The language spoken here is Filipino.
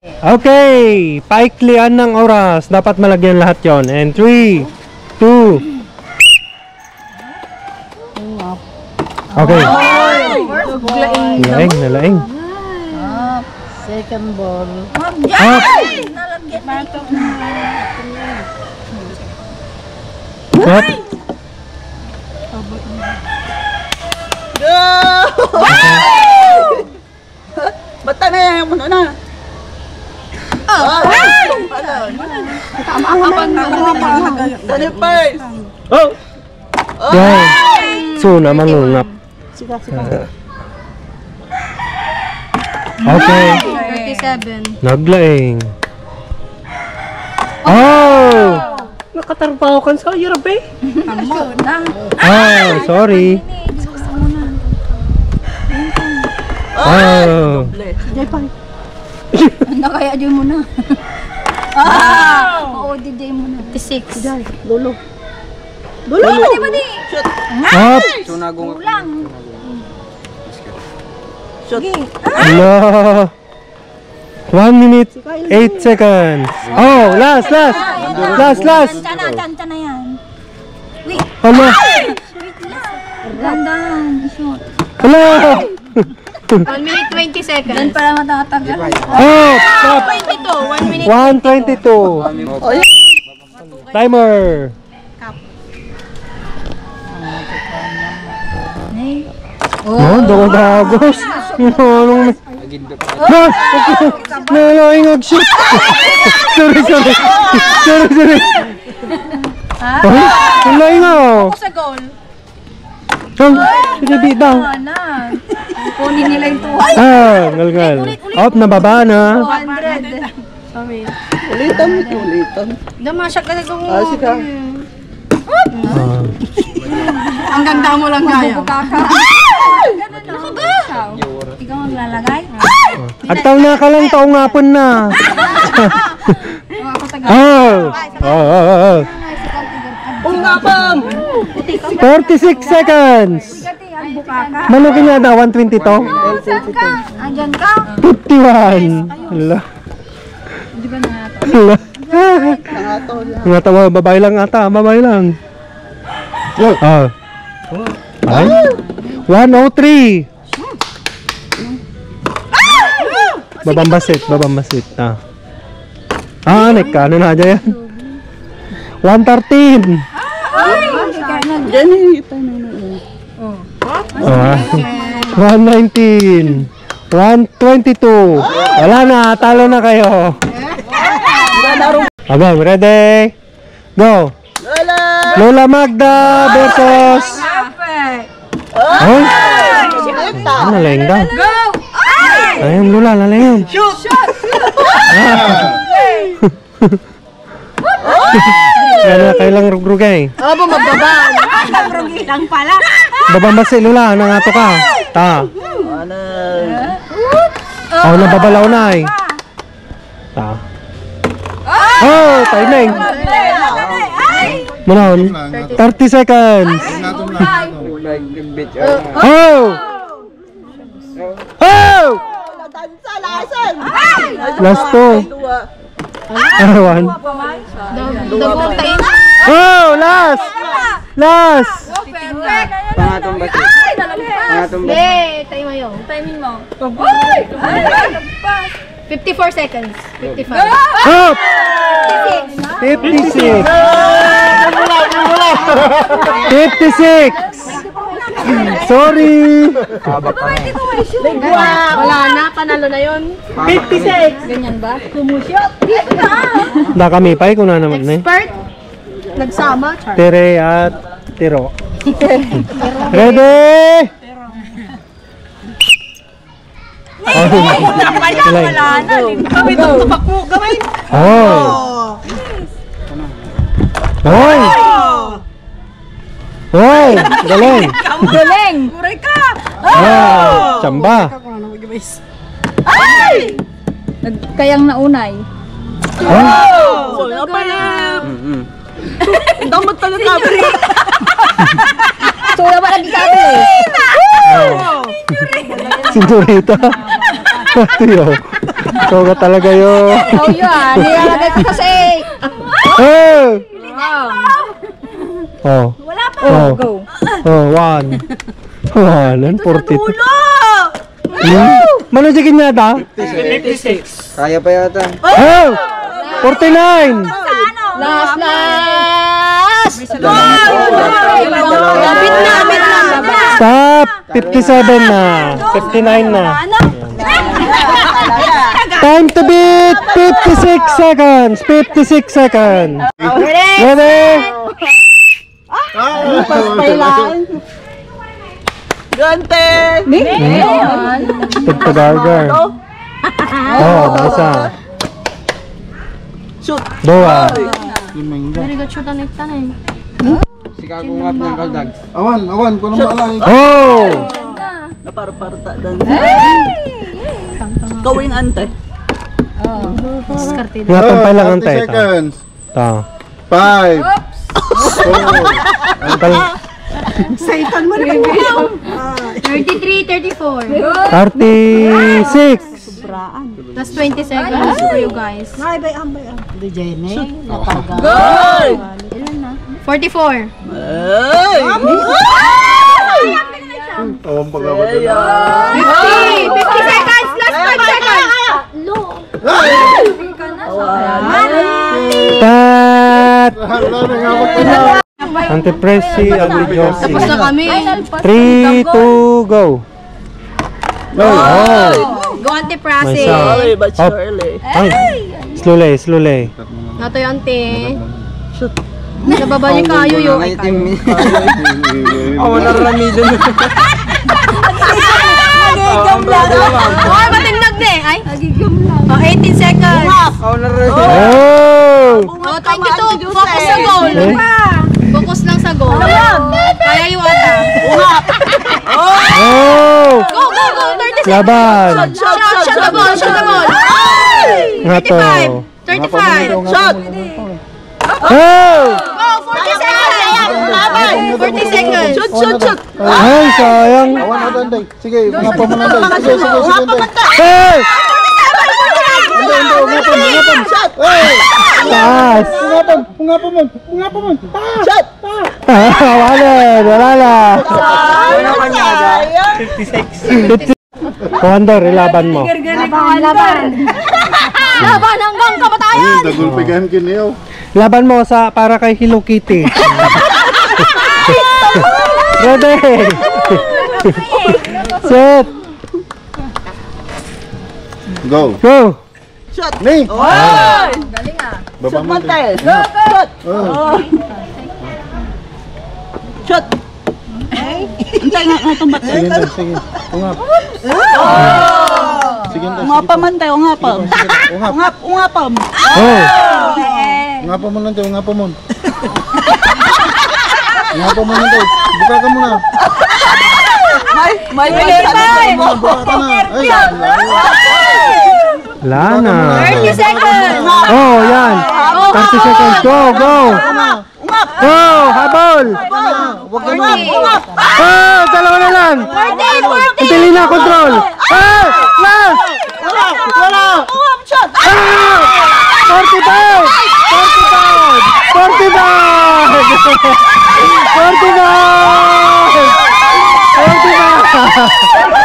Okay, paiklian ng oras. Dapat malagyan lahat yon. And 3, 2. Okay. Nalaing, nalaing. Second ball. Up. Up. Bata na yan mo na. Oh. Yan. So na mangungap. Okay. 37. Naglaing. Oh! Nakatarbaho kan sa Europe. Oh, sorry. Oh. Ano kaya dyan mo na? Oo, DJ mo na. 56. Dulo. Pwede. Up. Kulang. Hello. 1 minute, 8 seconds. Oh, last. Tanta na yan. Wait. Hello. Dandan. Shoot. Hello. 1 minute 20 seconds. Dan pala matatagal. Oh, stop. 1 minute. 1:22. Timer. Oh, dagos. Anong nalaingag-shoot. Sorry. Ay, nalaing ako. Sa goal. Hindi daw. Kunin nila yung 200. Ngalgal. Up, nababa na. 200. Ulitan. Damasyak ka na kung... Sige. Hanggang damo lang kaya. Ano ba? Ikaw ang lalagay? Agtaw na ka lang, taong ngapon na. Oh. 46 seconds. Malukin niya na 120 to. Saan ka? Andyan ka? 51. Hala. Di ba na ito? Hala. Nga tawa, babae lang ata, babae lang. Oh. Ay. 103. Babambasit. Anek ka, ano na dyan yan? 113. Oh, 119. 122. Wala na, talo na kayo. Okay, ready? Go. Lola Magda versus... Oh? Nalaing daw. Go! Ayun, Lola, nalaing yun. Shoot! Kaya kayo lang rugrugay. Aba, magbaba. Rugi lang pala. Babambasi, Lola, nangato ka. Ta. Oh, nababalaw na eh. Ta. Oh, timing. Manon, 30 seconds. Oh! Oh! Last two. One. Double time. Oh, last. Pangatong bati. Hey, time mo yun. Timing mo. 54 seconds. 55. Up! 56. 56. Sorry. Wala na, panalo na yun. 56. Ganyan ba? Kumushoot. Na kami pa kung na naman eh. Expert. Nagsama. Tere at tiro. Ready? Wala na. Kami itong tupak mo, gamay. Hoy! Galing! Galing. Kuray ka! Tsamba! Kayang naunay. Wala pala. Damot pala sabi. So, wala ba lagi sabi eh? Sinturita. Tiyo. Soga talaga yun. Oh, yun. Nilalagay ko kasi. Oh! Wow. Oh. Wala pa. Oh. Go. Oh, 1. 142. Manajigin niya ta? 56. Kaya pa yata. Oh! 49! Last. Lapit na. Stop! 57 na. 59 na. Time to beat! 56 seconds! 56 seconds! Ready? Gante! Tagtagargar. Oh, isa. Shoot! Dua. Very good shoot ang nagtanay. Sikagungap ng kaldag. Awan, kung naman alay. Oh! Naparparta dan. Gawing ante. Natampay lang ang 30 tayo. seconds. Ta. 5. 33, 34. 36. That's 20 seconds for you guys. Goal! 44. Ay! Awan pa nga ba? 50 seconds. Last 5 seconds. Tat! Wala na nga magpina. Antipresi, Antijosi. Basta kami. 3, 2, go. Oh! Go anti-prasi. May sound. Sorry, but Up. surely. Ay! Slowly. Nato yung ante. Nababalik kayo yun. Ay, kayo. Oh, naramidan. Ay, matinag na eh. Ay. Oh, 18 seconds. Oh, naramidan. Oh! Oh, 22. Focus sa goal. Eh? Focus lang sa goal. Kaya yung ata. Oh! Go. 30 seconds. Laban! Shot the ball. Nga to. 35. Shot! Oh! Go, 40 seconds. 40 seconds. Shoot! Ay, sayang. Awan na danday. Sige, nga pa mo na danday. Sige, danday. Hey! Ungapam. Hey! Taas! Ungapam mo. Shot! Wala na. Ano kanyada? 56. Commander, ilaban mo. Laban hanggang kamatayan. Dagulpigan kiniyo. Laban mo sa para kay Hello Kitty. Ready? Set. Go. Go. Shot! Ni. Oy! Baba Shot mo. Montes! Shot! Oh. Shot! Hintay nga itong bata. Sige. Ungap. Sige, Ungapa man tayo, ungapam. Ungapam. Oh. Ungapa mo lang tayo, ungapa mo. Ungapa mo lang tayo. Buka ka muna. May pagkakataon mo. Buka ka na. Ay, Lana. 30 seconds. Oh, yan. 30 seconds. Go. Go, habol. Huwag ka na. Oh, dalawa na lang. 14. Dali na, control. Ah! Last! Wala! Shot! Ah! 45! 45! 45! 45! 45!